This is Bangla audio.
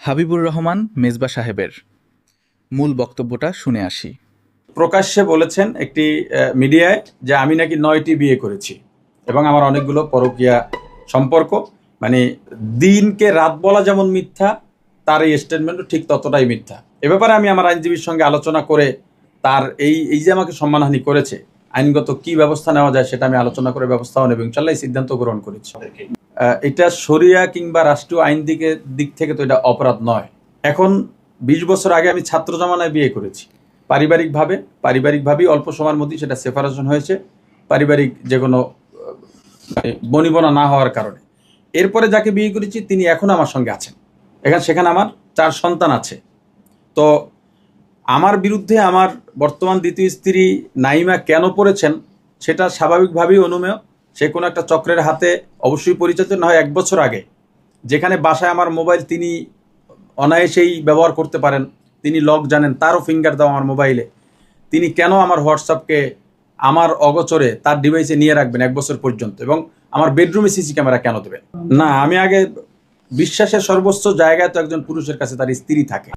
হাবিবুর রহমান মেজবা সাহেবের মূল বক্তব্যটা শুনে আসি। প্রকাশ্যে বলেছেন একটি মিডিয়ায় যে আমি নাকি 9টি বিয়ে করেছি এবং আমার অনেকগুলো পরকীয়া সম্পর্ক। মানে দিনকে রাত বলা যেমন মিথ্যা, তার এই স্টেটমেন্টও ঠিক ততটাই মিথ্যা। এ ব্যাপারে আমি আমার আইনজীবীর সঙ্গে আলোচনা করে তার এই যে আমাকে সম্মানহানি করেছে, আইনগত কি ব্যবস্থা নেওয়া যায় সেটা আমি আলোচনা করে ব্যবস্থাও নেব ইনশাল্লাহ, এই সিদ্ধান্ত গ্রহণ করেছি। এটা শরিয়া কিংবা রাষ্ট্রীয় আইন দিক থেকে তো এটা অপরাধ নয়। এখন 20 বছর আগে আমি ছাত্র জমানায় বিয়ে করেছি পারিবারিকভাবেই অল্প সময়ের মধ্যেই সেটা সেপারেশন হয়েছে, পারিবারিক যে কোনো বনিবনা না হওয়ার কারণে। এরপরে যাকে বিয়ে করেছি তিনি এখন আমার সঙ্গে আছেন, সেখানে আমার 4 সন্তান আছে। তো আমার বিরুদ্ধে আমার বর্তমান দ্বিতীয় স্ত্রী নাইমা কেন পড়েছেন সেটা স্বাভাবিকভাবেই অনুমেয়। সে কোনো একটা চক্রের হাতে অবশ্যই পরিচিত, না হয় 1 বছর আগে যেখানে বাসায় আমার মোবাইল তিনি অনায়াসেই ব্যবহার করতে পারেন, তিনি লক জানেন, তারও ফিঙ্গার দাও আমার মোবাইলে, তিনি কেন আমার হোয়াটসঅ্যাপকে আমার অগোচরে তার ডিভাইসে নিয়ে রাখবেন 1 বছর পর্যন্ত, এবং আমার বেডরুমে সিসি ক্যামেরা কেন দেবেন? না, আমি আগে বিশ্বাসের সর্বোচ্চ জায়গায় তো একজন পুরুষের কাছে তার স্ত্রী থাকে।